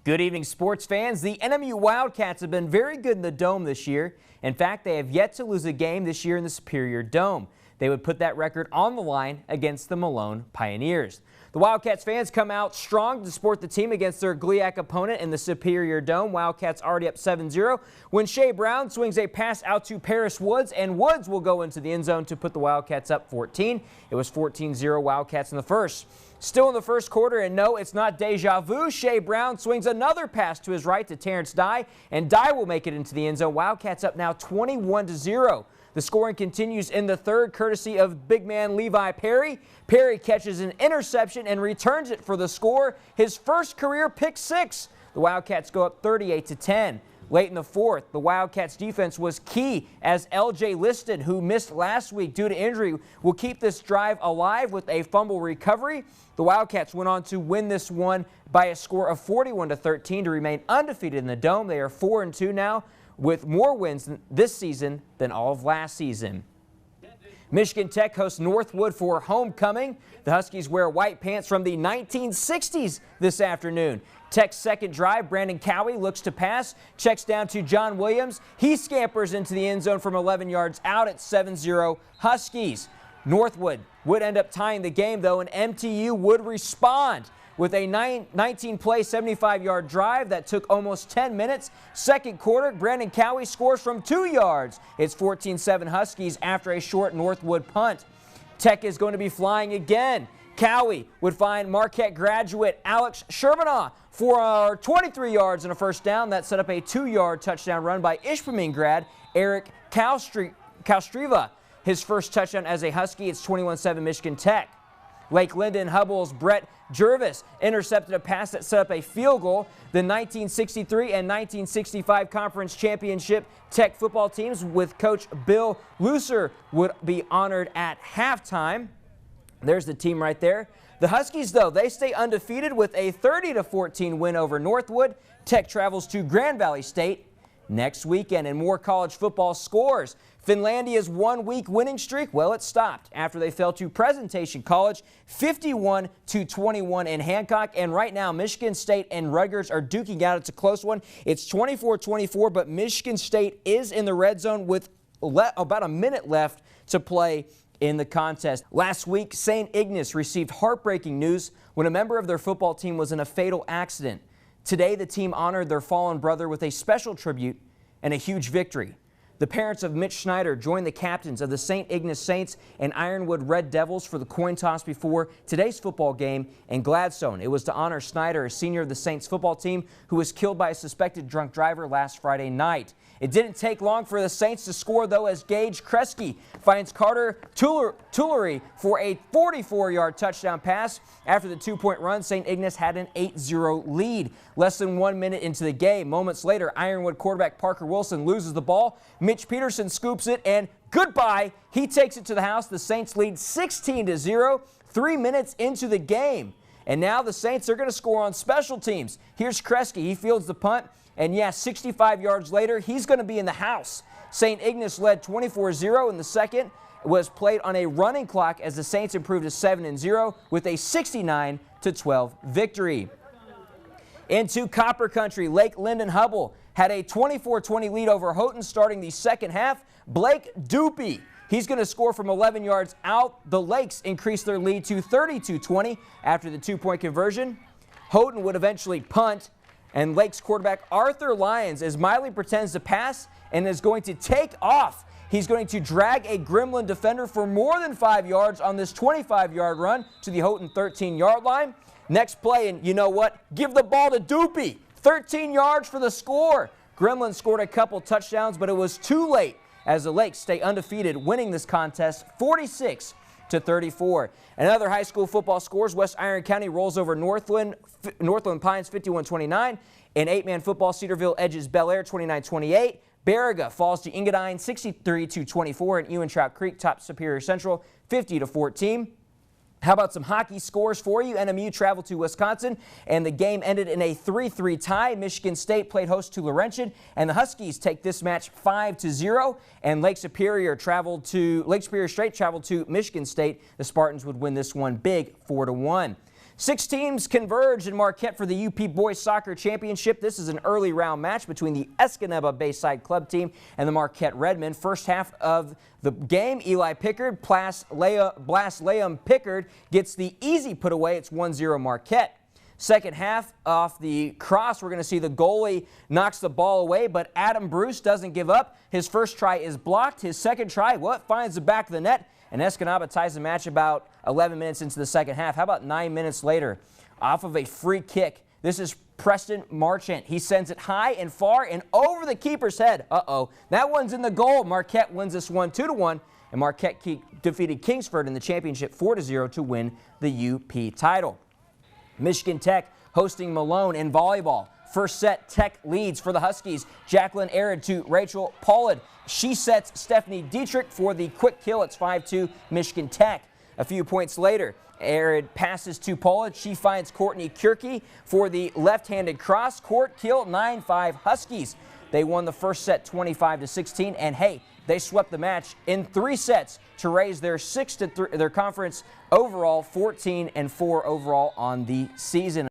Good evening, sports fans. The NMU Wildcats have been very good in the Dome this year. In fact, they have yet to lose a game this year in the Superior Dome. They would put that record on the line against the Malone Pioneers. The Wildcats fans come out strong to support the team against their GLIAC opponent in the Superior Dome. Wildcats already up 7-0 when Shea Brown swings a pass out to Paris Woods, and Woods will go into the end zone to put the Wildcats up 14. It was 14-0 Wildcats in the first. Still in the first quarter, and no, it's not deja vu. Shea Brown swings another pass to his right to Terrence Dye, and Dye will make it into the end zone. Wildcats up now 21-0. The scoring continues in the third, courtesy of big man Levi Perry. Perry catches an interception and returns it for the score, his first career pick six. The Wildcats go up 38-10. Late in the fourth, the Wildcats defense was key as L.J. Liston, who missed last week due to injury, will keep this drive alive with a fumble recovery. The Wildcats went on to win this one by a score of 41-13 to remain undefeated in the Dome. They are 4-2 now, with more wins this season than all of last season. Michigan Tech hosts Northwood for homecoming. The Huskies wear white pants from the 1960s this afternoon. Tech's second drive, Brandon Cowie looks to pass, checks down to John Williams. He scampers into the end zone from 11 yards out at 7-0 Huskies. Northwood would end up tying the game, though, and MTU would respond with a 19-play, 75-yard drive that took almost 10 minutes. Second quarter, Brandon Cowie scores from 2 yards. It's 14-7 Huskies after a short Northwood punt. Tech is going to be flying again. Cowie would find Marquette graduate Alex Sherbanaw for 23 yards and a first down. That set up a 2-yard touchdown run by Ishpeming grad Eric Kalstriva. His first touchdown as a Husky. It's 21-7 Michigan Tech. Lake Linden Hubbell's Brett Jervis intercepted a pass that set up a field goal. The 1963 and 1965 conference championship Tech football teams with coach Bill Lucer would be honored at halftime. There's the team right there. The Huskies, though, they stay undefeated with a 30-14 win over Northwood. Tech travels to Grand Valley State next weekend. And more college football scores. Finlandia's one-week winning streak, well, it stopped after they fell to Presentation College 51-21 in Hancock. And right now, Michigan State and Rutgers are duking out. It's a close one. It's 24-24, but Michigan State is in the red zone with about a minute left to play in the contest. Last week, St. Ignace received heartbreaking news when a member of their football team was in a fatal accident. Today, the team honored their fallen brother with a special tribute and a huge victory. The parents of Mitch Schneider joined the captains of the St. Ignace Saints and Ironwood Red Devils for the coin toss before today's football game in Gladstone. It was to honor Schneider, a senior of the Saints football team who was killed by a suspected drunk driver last Friday night. It didn't take long for the Saints to score, though, as Gage Kresge finds Carter Tullery for a 44-yard touchdown pass. After the two-point run, St. Ignace had an 8-0 lead. Less than 1 minute into the game, moments later, Ironwood quarterback Parker Wilson loses the ball. Mitch Peterson scoops it, and goodbye. He takes it to the house. The Saints lead 16-0, 3 minutes into the game. And now the Saints are going to score on special teams. Here's Kresge. He fields the punt. And yes, 65 yards later, he's going to be in the house. St. Ignace led 24-0 in the second. It was played on a running clock as the Saints improved to 7-0 with a 69-12 victory. Into Copper Country, Lake Linden Hubbell had a 24-20 lead over Houghton starting the second half. Blake Dupe, he's going to score from 11 yards out. The Lakes increased their lead to 32-20 after the two-point conversion. Houghton would eventually punt. And Lakes quarterback Arthur Lyons, as Miley pretends to pass and is going to take off. He's going to drag a Gremlin defender for more than 5 yards on this 25-yard run to the Houghton 13-yard line. Next play, and you know what? Give the ball to Dupe. 13 yards for the score. Gremlin scored a couple touchdowns, but it was too late as the Lakes stay undefeated, winning this contest 46-34. Another high school football scores. West Iron County rolls over Northland Pines 51-29. In 8-man football, Cedarville edges Bel Air 29-28. Baraga falls to Engadine 63-24. And Ewan Trout Creek tops Superior Central 50-14. How about some hockey scores for you? NMU traveled to Wisconsin, and the game ended in a 3-3 tie. Michigan State played host to Laurentian, and the Huskies take this match 5-0. And Lake Superior State traveled to Michigan State. The Spartans would win this one big, 4-1. 6 teams converged in Marquette for the UP Boys Soccer Championship. This is an early round match between the Escanaba Bayside Club team and the Marquette Redmen. First half of the game, Eli Pickard, Blas Leum Pickard gets the easy put away. It's 1-0 Marquette. Second half, off the cross, we're going to see the goalie knocks the ball away, but Adam Bruce doesn't give up. His first try is blocked. His second try, finds the back of the net, and Escanaba ties the match about 11 minutes into the second half. How about 9 minutes later? Off of a free kick, this is Preston Marchant. He sends it high and far and over the keeper's head. That one's in the goal. Marquette wins this one 2-1, and Marquette defeated Kingsford in the championship 4-0 to win the UP title. Michigan Tech hosting Malone in volleyball. First set, Tech leads for the Huskies. Jacqueline Arid to Rachel Pollard. She sets Stephanie Dietrich for the quick kill. It's 5-2 Michigan Tech. A few points later, Arid passes to Pollard. She finds Courtney Kierke for the left-handed cross. Court kill, 9-5 Huskies. They won the first set 25-16, and hey, they swept the match in 3 sets to raise their conference overall 14-4 overall on the season.